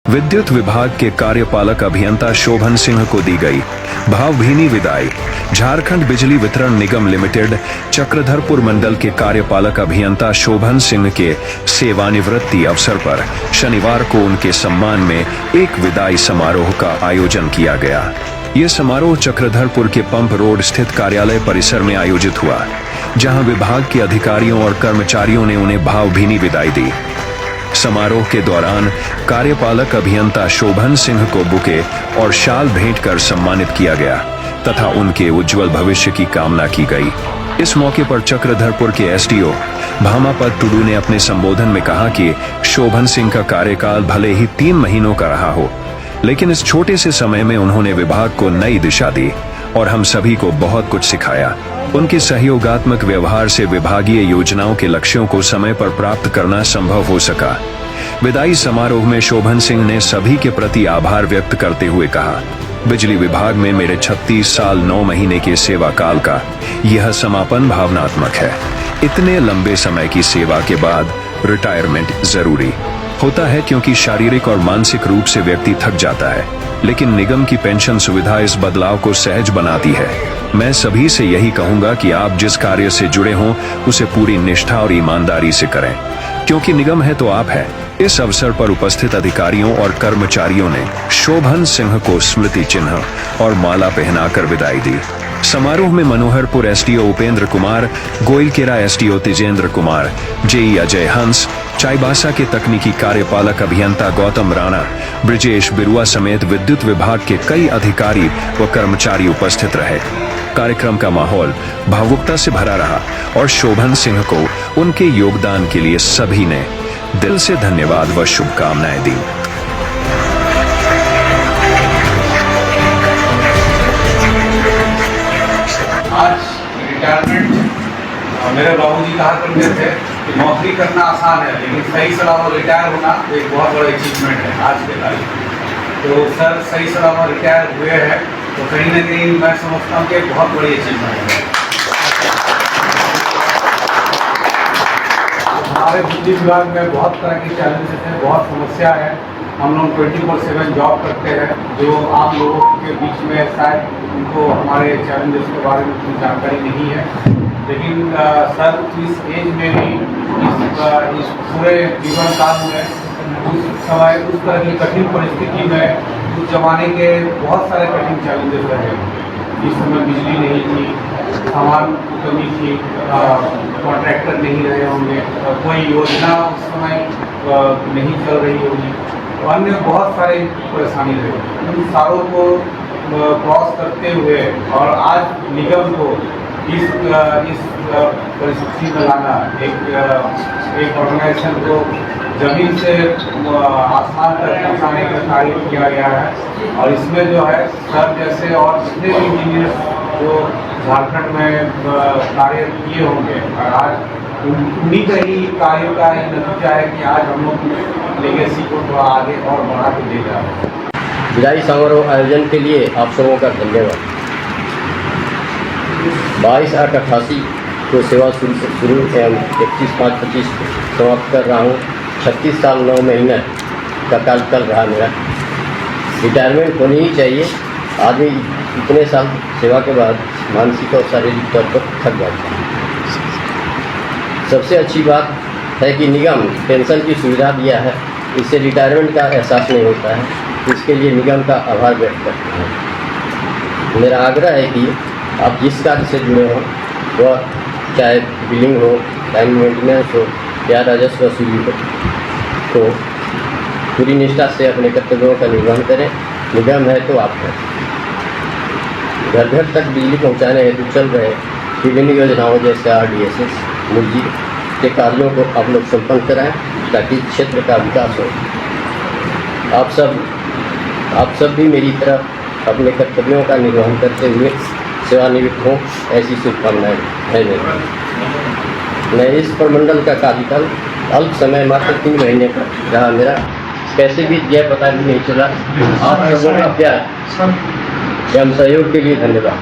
विद्युत विभाग के कार्यपालक अभियंता शोभन सिंह को दी गई भावभीनी विदाई। झारखंड बिजली वितरण निगम लिमिटेड चक्रधरपुर मंडल के कार्यपालक अभियंता शोभन सिंह के सेवानिवृत्ति अवसर पर शनिवार को उनके सम्मान में एक विदाई समारोह का आयोजन किया गया। ये समारोह चक्रधरपुर के पंप रोड स्थित कार्यालय परिसर में आयोजित हुआ, जहां विभाग के अधिकारियों और कर्मचारियों ने उन्हें भावभीनी विदाई दी। समारोह के दौरान कार्यपालक अभियंता शोभन सिंह को बुके और शाल भेंट कर सम्मानित किया गया तथा उनके उज्जवल भविष्य की कामना की गई। इस मौके पर चक्रधरपुर के एसडीओ भामापत टुडू ने अपने संबोधन में कहा कि शोभन सिंह का कार्यकाल भले ही 3 महीनों का रहा हो, लेकिन इस छोटे से समय में उन्होंने विभाग को नई दिशा दी और हम सभी को बहुत कुछ सिखाया। उनके सहयोगात्मक व्यवहार से विभागीय योजनाओं के लक्ष्यों को समय पर प्राप्त करना संभव हो सका। विदाई समारोह में शोभन सिंह ने सभी के प्रति आभार व्यक्त करते हुए कहा, बिजली विभाग में मेरे 36 साल 9 महीने के सेवा काल का यह समापन भावनात्मक है। इतने लंबे समय की सेवा के बाद रिटायरमेंट जरूरी होता है, क्योंकि शारीरिक और मानसिक रूप से व्यक्ति थक जाता है, लेकिन निगम की पेंशन सुविधा इस बदलाव को सहज बनाती है। मैं सभी से यही कहूंगा कि आप जिस कार्य से जुड़े हों उसे पूरी निष्ठा और ईमानदारी से करें, क्योंकि निगम है तो आप है। इस अवसर पर उपस्थित अधिकारियों और कर्मचारियों ने शोभन सिंह को स्मृति चिन्ह और माला पहनाकर विदाई दी। समारोह में Manoharpur SDO Upendra Kumar, Goilkera SDO Tejendra Kumar, JE Ajay Hans, Chaibasa के तकनीकी कार्यपालक अभियंता गौतम राणा, ब्रिजेश बिरुआ समेत विद्युत विभाग के कई अधिकारी व कर्मचारी उपस्थित रहे। कार्यक्रम का माहौल भावुकता से भरा रहा और शोभन सिंह को उनके योगदान के लिए सभी ने दिल से धन्यवाद व शुभकामनाएं दी। आज रिटायरमेंट मेरे बाबूजी कहा करते थे कि नौकरी करना आसान है, लेकिन सही सलामत रिटायर होना एक बहुत बड़ा अचीवमेंट है आज के तारीख में। तो सर सही सलामत रिटायर हुए हैं, तो कहीं ना कहीं मैं समझता हूँ कि एक बहुत बड़ी अचीवमेंट है। हमारे बिजली विभाग में बहुत तरह की चैलेंजेस हैं, बहुत समस्या है। हम लोग 24/7 जॉब करते हैं, जो आम लोगों के बीच में शायद उनको हमारे चैलेंजेस के बारे में कोई जानकारी नहीं है। लेकिन सर इस एज में भी इस पूरे जीवन काल में उस समय उस तरह की कठिन परिस्थिति में उस जमाने के बहुत सारे कठिन चैलेंजेस रहे। इस समय बिजली नहीं थी, सामान की कमी थी, कॉन्ट्रैक्टर नहीं रहे होंगे, कोई योजना उस समय नहीं चल रही होगी, अन्य बहुत सारी परेशानी रही। उन सारों को क्रॉस करते हुए और आज निगम को इस परिस्थिति में लाना, एक ऑर्गेनाइजेशन को जमीन से आसमान तक पहुँचाने का कार्य किया गया है। और इसमें जो है सर जैसे और जितने भी इंजीनियर जो झारखंड में कार्य किए होंगे, और आज उन्हीं का ही कार्यों का ही नतीजा है कि आज हम लोग लेगेसी को थोड़ा आगे और बढ़ा के ले जा रहे हैं। विदाई समारोह आयोजन के लिए आप सबों का धन्यवाद। 22/8/88 को सेवा शुरू एवं 31/5/25 समाप्त कर रहा हूँ। 36 साल 9 महीने का कार्यकाल रहा मेरा। रिटायरमेंट होनी ही चाहिए। आदमी इतने साल सेवा के बाद मानसिक और शारीरिक तौर पर थक जाता है। सबसे अच्छी बात है कि निगम पेंशन की सुविधा दिया है, इससे रिटायरमेंट का एहसास नहीं होता है। इसके लिए निगम का आभार व्यक्त करता हूँ। मेरा आग्रह है कि आप जिस कार्य से जुड़े हों, वह चाहे बिलिंग हो, लाइन मेंटेनेंस हो या राजस्व वसूली हो, तो पूरी निष्ठा से अपने कर्तव्यों का निर्वहन करें। निगम है तो आप हैं। घर घर तक बिजली पहुंचाने हेतु चल रहे विभिन्न योजनाओं जैसे RDSS, मुर्जी के कार्यों को आप लोग संपन्न कराएं, ताकि क्षेत्र का विकास हो। आप सब भी मेरी तरह अपने कर्तव्यों का निर्वहन करते हुए सेवानिवृत्त हों, ऐसी शुभकामनाएं है मेरी। मैं इस प्रमंडल का कार्यकाल अल्प समय मात्र 3 महीने का रहा मेरा। कैसे भी यह पता भी नहीं चला। आप लोगों का प्यार एवं सहयोग के लिए धन्यवाद।